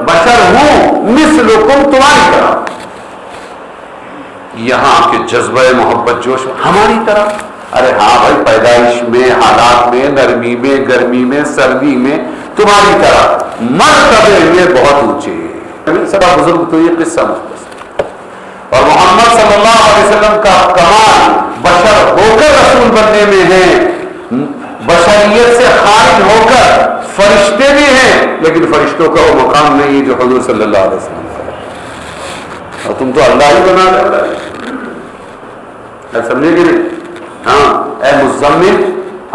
بشر ہوں مثلکم تمہاری طرح. یہاں کے جذبہ محبت جوش ہماری طرح. ارے ہاں بھائی پیدائش میں حالات میں نرمی میں گرمی میں سردی میں تمہاری طرح مرتبے میں بہت اونچے. سب بزرگ تو یہ قصہ مختصر اور محمد صلی اللہ علیہ وسلم کا کمال بشر ہو کر رسول بننے میں ہے. بشریت سے خارج ہو کر فرشتے بھی ہیں لیکن فرشتوں کا وہ مقام نہیں جو حضور صلی اللہ علیہ وسلم کا ہے. اور تم تو اللہ ہی بنا رہا ہے. سمجھے کہ نہیں؟ ہاں اے مزمل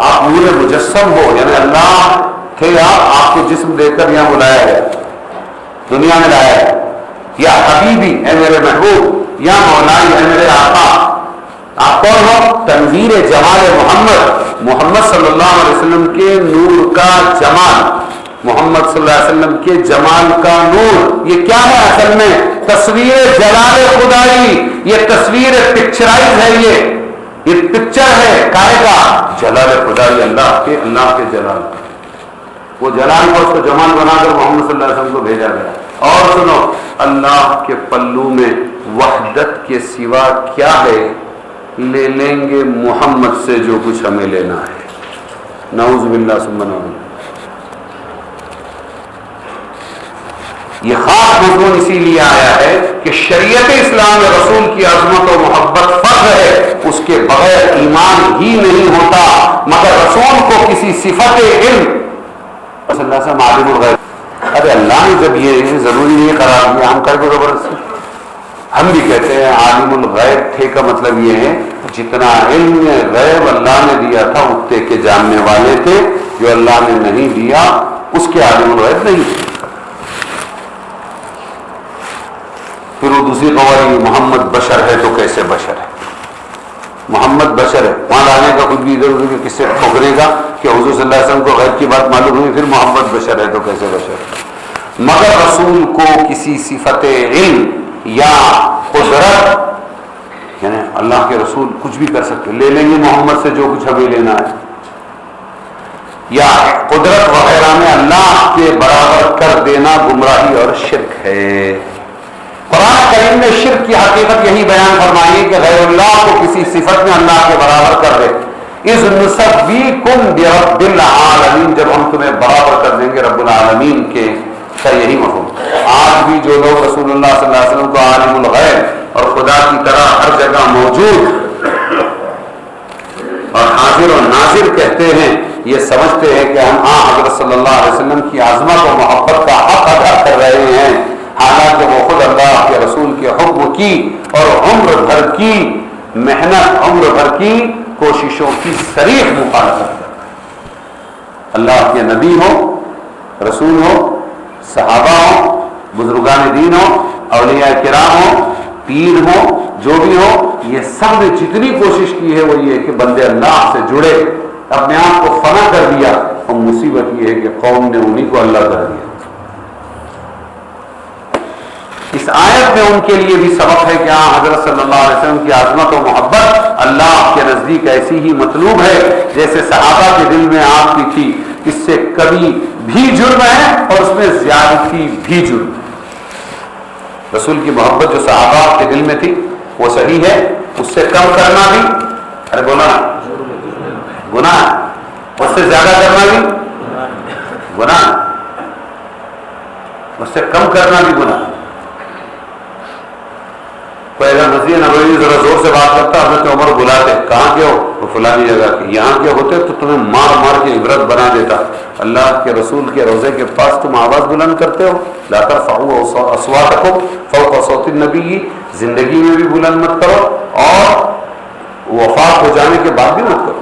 آپ نور مجسم ہو یعنی اللہ تھے آپ کو جسم دے کر یہاں بلایا ہے دنیا میں لایا ہے. یا حبیبی اے میرے محبوب یا مولائی اے میرے آقا. آپ کون ہو؟ تنویر جمال محمد صلی اللہ علیہ وسلم کے نور کا جمال محمد صلی اللہ علیہ وسلم کے جمال کا نور. یہ کیا ہے اصل میں؟ تصویر جلال خدائی. یہ تصویر پکچرائز ہے. یہ پکچر ہے کائے کا جلال خدائی اللہ کے جلال. وہ جلال کو اس کو جمال بنا کر محمد صلی اللہ علیہ وسلم کو بھیجا گیا. اور سنو اللہ کے پلو میں وحدت کے سوا کیا ہے؟ لے لیں گے محمد سے جو کچھ ہمیں لینا ہے. نعوذ باللہ ثم نعوذ. یہ خاص مضمون اسی لیے آیا ہے کہ شریعت اسلام میں رسول کی عظمت و محبت فرض ہے. اس کے بغیر ایمان ہی نہیں ہوتا. مگر رسول کو کسی صفت علم صلی اللہ علیہ وسلم عالم الغیب. ارے اللہ نے جب یہ ضروری نہیں قرار دیا ہم کر کے زبردستی ہم بھی کہتے ہیں عالم الغیب تھے کا مطلب یہ ہے جتنا علم غیب اللہ نے دیا تھا اتنے کے جاننے والے تھے. جو اللہ نے نہیں دیا اس کے عالم الغیب نہیں تھے. پھر وہ دوسری قواری محمد بشر ہے تو کیسے بشر ہے؟ محمد بشر ہے وہاں لانے کا خود بھی ادھر ادھر کے کس سے ٹھوکرے گا کہ حضور صلی اللہ علیہ وسلم کو غیب کی بات معلوم ہوئی پھر محمد بشر ہے تو کیسے بشر ہے؟ مگر رسول کو کسی صفت علم یا قدرت یعنی اللہ کے رسول کچھ بھی کر سکتے لے لیں گے محمد سے جو کچھ ہمیں لینا ہے یا قدرت وغیرہ میں اللہ کے برابر کر دینا گمراہی اور شرک ہے. قرآن کریم نے شرک کی حقیقت یہی بیان فرمائی کہ غیر اللہ کو کسی صفت میں اللہ کے برابر کر دے. اذ نسویکم برب العالمین جب ہم تمہیں برابر کر دیں گے رب العالمین کے کا یہی مفہوم. آج بھی جو لوگ رسول اللہ صلی اللہ علیہ وسلم کو عالم الغیب اور خدا کی طرح ہر جگہ موجود اور حاضر و ناظر کہتے ہیں یہ سمجھتے ہیں کہ ہم حضرت صلی اللہ علیہ وسلم کی عظمت و محبت کا حق ادا کر رہے ہیں حالانکہ وہ خود اللہ کے رسول کے حکم کی اور عمر بھر کی محنت عمر بھر کی کوششوں کی صریح مخالفت کرتا ہے. اللہ کے نبی ہو رسول ہو صحابہ ہو بزرگان دین ہو اولیاء کرام ہو پیر ہو جو بھی ہو یہ سب نے جتنی کوشش کی ہے وہ یہ کہ بندے اللہ سے جڑے اپنے آپ کو فنا کر دیا. اور مصیبت یہ ہے کہ قوم نے انہی کو اللہ کر دیا. اس آیت میں ان کے لیے بھی سبق ہے کہ حضرت صلی اللہ علیہ وسلم کی عظمت و محبت اللہ کے نزدیک ایسی ہی مطلوب ہے جیسے صحابہ کے دل میں آپ کی تھی. اس سے کبھی بھی جرم ہے اور اس میں زیادتی بھی جرم ہے. رسول کی محبت جو صحابہ کے دل میں تھی وہ صحیح ہے. اس سے کم کرنا بھی ارے بولا گناہ اس سے زیادہ کرنا بھی گناہ اس سے کم کرنا بھی گناہ. پہلا مسجد نبوی ذرا زور سے بات کرتا حضرت عمر بلاتے کہاں کے ہو تو فلانی جگہ کے یہاں کے ہوتے تو تمہیں مار مار کے عبرت بنا دیتا. اللہ کے رسول کے روضے کے پاس تم آواز بلند کرتے ہو لا ترفعوا اصواتکم فوق صوت النبی. زندگی میں بھی بلند مت کرو اور وفات ہو جانے کے بعد بھی مت کرو.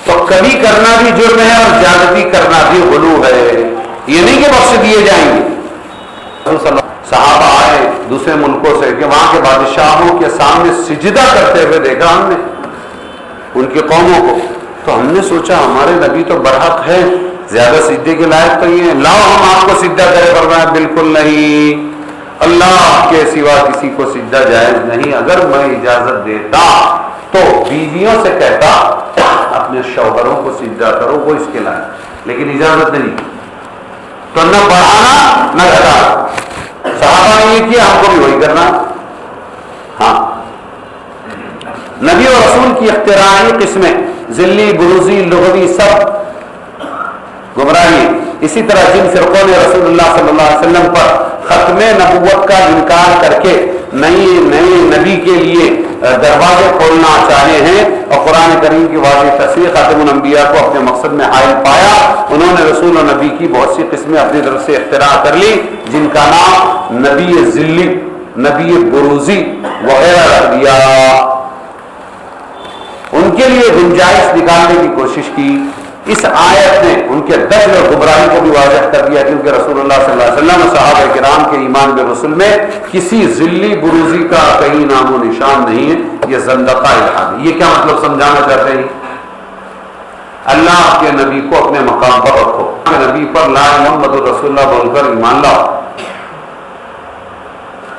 تو کبھی کرنا بھی جرم ہے اور زیادتی کرنا بھی غلو ہے. یہ نہیں کہ بخش دیے جائیں گے. صحابہ آئے دوسرے ملکوں سے کہ وہاں کے بادشاہوں کے سامنے سجدہ کرتے ہوئے دیکھا ہم نے ان کی قوموں کو تو ہم نے سوچا ہمارے نبی تو برحق ہے زیادہ سجدے کے لائق تو یہ لاؤ ہم آپ کو سجدہ کرے، فرمایا بالکل نہیں، اللہ کے سوا کسی کو سجدہ جائز نہیں۔ اگر میں اجازت دیتا تو بیویوں سے کہتا اپنے شوہروں کو سجدہ کرو، وہ اس کے لائق، لیکن اجازت نہیں، تو نہ بڑھانا نہ گھٹانا۔ صحابہ نے یہ کیا، ہم کو بھی وہی کرنا۔ ہاں، نبی اور رسول کی اختراعی قسمیں، ذلی، بروزی، لغوی، سب گمراہی۔ اسی طرح جن فرقوں نے رسول اللہ صلی اللہ علیہ وسلم پر ختم نبوت کا انکار کر کے نئے نبی کے لیے دروازے کھولنا چاہے ہیں اور قرآن کریم کی واضح تصریح خاتم الانبیاء کو اپنے مقصد میں حائل پایا، انہوں نے رسول اور نبی کی بہت سی قسمیں اپنی طرف سے اختراع کر لی، جن کا نام نبی ذلی، نبی بروزی وغیرہ رکھ دیا۔ ان کے لیے گنجائش نکالنے کی کوشش کی۔ اس آیت نے ان کے دجل اور گمراہی کو بھی واضح کر دیا، کیونکہ رسول اللہ صلی اللہ علیہ وسلم اور صحابہ کرام کے ایمان بالرسل میں کسی ذلی بروزی کا کہیں نام و نشان نہیں ہے۔ یہ زندقہ الحاد ہے۔ یہ کیا مطلب سمجھانا چاہتے ہیں؟ اللہ کے نبی کو اپنے مقام پر رکھو، نبی پر لا محمد رسول اللہ بول کر ایمان لاؤ،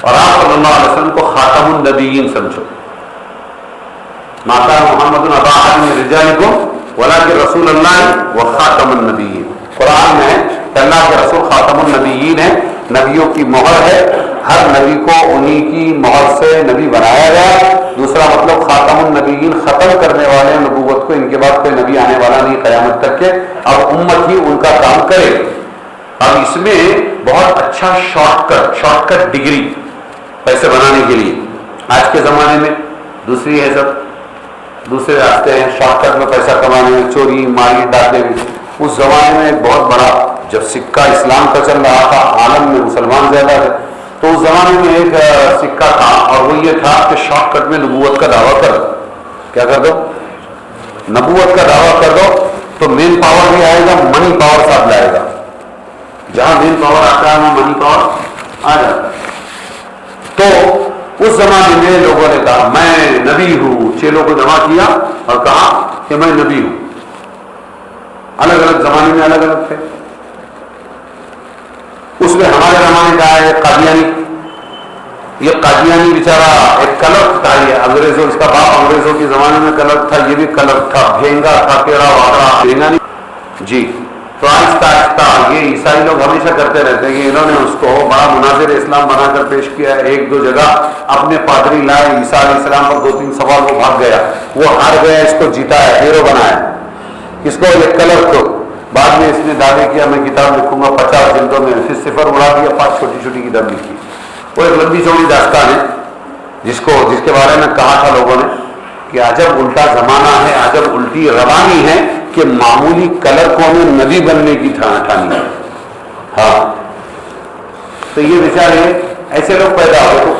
اور آپ صلی اللہ علیہ وسلم کو خاتم النبیین سمجھو۔ ما کان محمد ابا احد من رجالکم ولکن رسول اللہ و خاتم النبیین۔ قرآن میں ہے کہ اللہ کے رسول خاتم النبیین ہیں، نبیوں کی مہر ہے، ہر نبی کو انہی کی مہر سے نبی بنایا گیا۔ دوسرا مطلب خاتم النبیین، ختم کرنے والے نبوت کو، ان کے بعد کوئی نبی آنے والا نہیں قیامت تک کے، اب امت ہی ان کا کام کرے۔ اب اس میں بہت اچھا شارٹ کٹ ڈگری پیسے بنانے کے لیے، آج کے زمانے میں دوسری ہے، سب دوسرے راستے ہیں شارٹ کٹ میں پیسہ کمانے میں، چوری ماری ڈاکے میں۔ اس زمانے میں ایک بہت بڑا، جب سکہ اسلام کا چل رہا تھا، عالم میں مسلمان زیادہ تھے، تو اس زمانے میں ایک سکہ تھا، اور وہ یہ تھا کہ شارٹ کٹ میں نبوت کا دعویٰ کر دو۔ کیا کر دو؟ نبوت کا دعویٰ کر دو، تو مین پاور بھی آئے گا، منی پاور ساتھ لائے گا۔ جہاں مین پاور آتا ہے وہاں منی پاور آ جاتا ہے۔ تو اس زمانے میں لوگوں نے کہا میں نبی ہوں، چیلوں کو جمع کیا اور کہا کہ میں نبی ہوں۔ الگ الگ زمانے میں الگ الگ تھے۔ اس میں ہمارے زمانے کا ہے قادیانی، یہ قادیانی بیچارہ ایک کلرک تھا، یہ انگریزوں، اس کا باپ انگریزوں کے زمانے میں کلرک تھا، یہ بھی کلرک تھا، بھینگا تھا، ٹیڑھا واگڑا، بھینگا نہیں جی۔ تو آہستہ آہستہ یہ عیسائی لوگ ہمیشہ کرتے رہتے ہیں کہ انہوں نے اس کو بڑا مناظر اسلام بنا کر پیش کیا ہے۔ ایک دو جگہ اپنے پادری لائے، عیسیٰ علیہ السلام پر 2-3 سوال، وہ بھاگ گیا، وہ ہار گیا، اس کو جیتا ہے، ہیرو بنایا، اس کو یہ کلر کو۔ بعد میں اس نے دعوے کیا میں کتاب لکھوں گا 50 جلدوں میں، پھر صفر اڑا دیا، 5 چھوٹی چھوٹی کتاب لکھی۔ وہ ایک لمبی چوڑی داستان ہے جس کے بارے میں کہا تھا لوگوں نے کہ عجب الٹا زمانہ ہے، عجب الٹی روانی ہے کہ معمولی کلر کو ہمیں نبی بننے کی ٹھانی ہے۔ ہاں، تو یہ بیچارے ایسے لوگ پیدا ہوئے،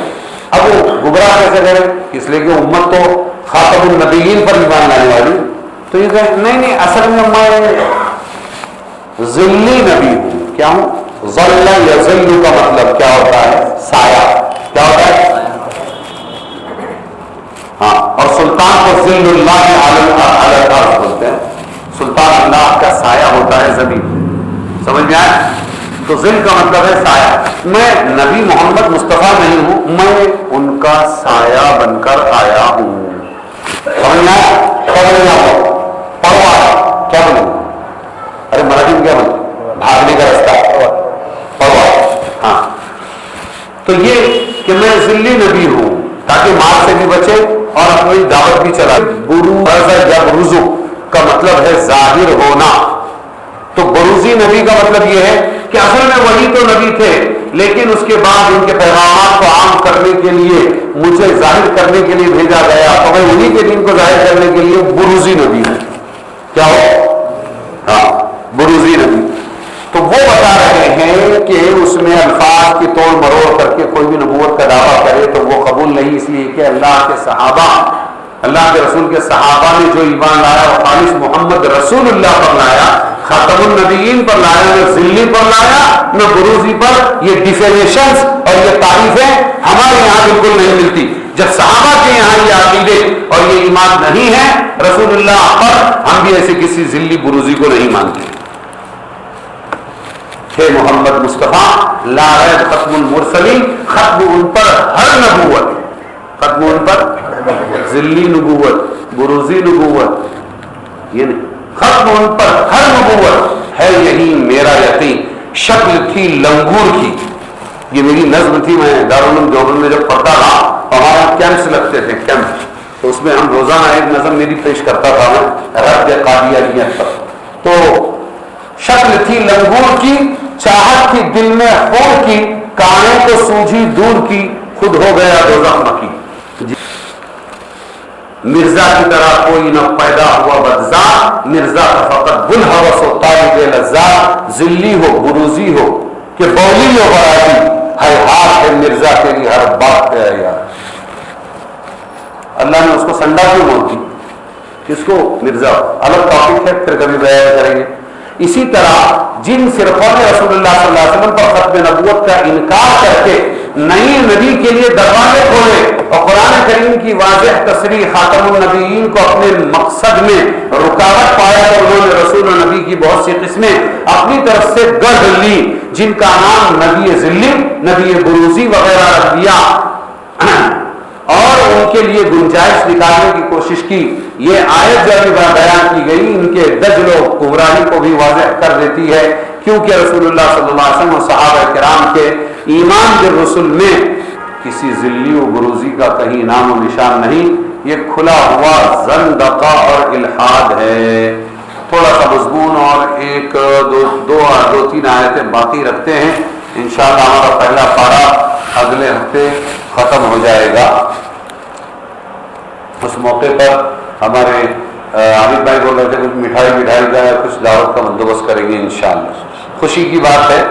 اب وہ گمراہ کیسے کریں؟ اس لیے کہ امت تو خاتم النبیین پر ایمان لانے والی، تو یہ کہ نہیں اصل میں میں ذلی نبی ہوں۔ کیا ہوں؟ ظل یظل کا مطلب کیا ہوتا ہے؟ سایہ۔ کیا ہوتا ہے؟ ہاں، اور سلطان کو ذل اللہ علی الارض بولتے ہیں، سلطان اللہ کا سایہ ہوتا ہے زمین۔ سمجھ میں آیا؟ تو ذل کا مطلب ہے سایہ۔ میں نبی محمد مصطفیٰ نہیں ہوں، میں ان کا سایہ بن کر آیا ہوں۔ سمجھ میں آیا؟ پڑوا کیا بولوں؟ ارے مراٹھی میں کیا بولوں؟ بھاگنے کا رستہ پڑوا۔ ہاں، تو یہ کہ میں ذلی نبی ہوں تاکہ مار سے بھی بچے اور اپنی دعوت بھی چلا۔ بروز یا بروزو کا مطلب ہے ظاہر ہونا، تو بروزی نبی کا مطلب یہ ہے کہ اصل میں وہی تو نبی تھے، لیکن اس کے بعد ان کے پیغامات کو عام کرنے کے لیے، مجھے ظاہر کرنے کے لیے بھیجا گیا، تو میں انہی کے دین کو ظاہر کرنے کے لیے بروزی نبی ہوں۔ کیا ہو؟ ہاں، بروزی نبی۔ تو وہ بتا رہے ہیں کہ اس میں الفاظ کی توڑ مروڑ کر کے کوئی بھی نبوت کا دعویٰ کرے تو وہ قبول نہیں، اس لیے کہ اللہ کے صحابہ، اللہ کے رسول کے صحابہ نے جو ایمان لایا وہ خالص محمد رسول اللہ پر لایا، خاتم النبیین پر لایا، نہ ذلی پر لایا نہ بروزی پر۔ یہ ڈیفینیشنز اور یہ تعریفیں ہمارے یہاں بالکل نہیں ملتی۔ جب صحابہ کے یہاں یہ عقیدے اور یہ ایمان نہیں ہے رسول اللہ پر، ہم بھی ایسے کسی ذلی بروزی کو نہیں مانتے۔ ہے محمد مصطفیٰ لا ریب ختم المرسلین، ختم ان پر ہر نبوت، ختم ان پر ذلی نبوت، بروزی نبوت، یہ نہیں، ختم ان پر ہر نبوت ہے یہی میرا یقین، شکل تھی لنگور کی. یہ میری نظم تھی، میں دارالعلوم دیوبند میں جب پڑھتا تھا ہمارے کیمپس لگتے تھے، کیمپ، تو اس میں ہم روزانہ ایک نظم میری پیش کرتا تھا میں رد قادیانیت پر. تو شکل تھی لنگور کی، چاہت تھی دل میں خون کی، کانوں کو سوجھی دور کی، خود ہو گیا دوزخ مکی. مرزا کی طرح کوئی نہ پیدا ہوا بدذات، مرزا کا فقط بلحوث و طالب لذات، ذلی ہو بروزی ہو کہ بولی ہو برادی، ہے ہاتھ ہے مرزا تیری ہر بات پہ ہے یار. اللہ نے اس کو سنڈا کیوں بول دی؟ کس کو؟ مرزا. الگ ٹاپک ہے، پھر کبھی بیان کریں گے. اسی طرح جن فرقوں نے رسول اللہ صلی اللہ علیہ وسلم پر ختم نبوت کا انکار کر کے نئی نبی کے لیے دروازے کھولے اور قرآن کریم کی واضح تصریح خاتم النبیین کو اپنے مقصد میں رکاوٹ پایا، تو انہوں نے رسول و نبی کی بہت سی قسمیں اپنی طرف سے گڑھ لی، جن کا نام نبی ذلی، نبی بروزی وغیرہ رکھ دیا اور ان کے لیے گنجائش نکالنے کی کوشش کی. یہ آیت جو ابھی بیان کی گئی ان کے دجل و گمراہی کو بھی واضح کر دیتی ہے، کیونکہ رسول اللہ صلی اللہ علیہ وسلم اور صحابہ کرام کے ایمان بالرسل میں کسی ذلی و بروزی کا کہیں نام و نشان نہیں. یہ کھلا ہوا زندقہ اور الحاد ہے. تھوڑا سا مضمون اور ایک دو تین آیتیں باقی رکھتے ہیں، انشاءاللہ ہمارا پہلا پارہ اگلے ہفتے ختم ہو جائے گا. اس موقع پر ہمارے عابد بھائی بول رہے تھے کچھ مٹھائی کا کچھ دعوت کا بندوبست کریں گے انشاءاللہ. خوشی کی بات ہے.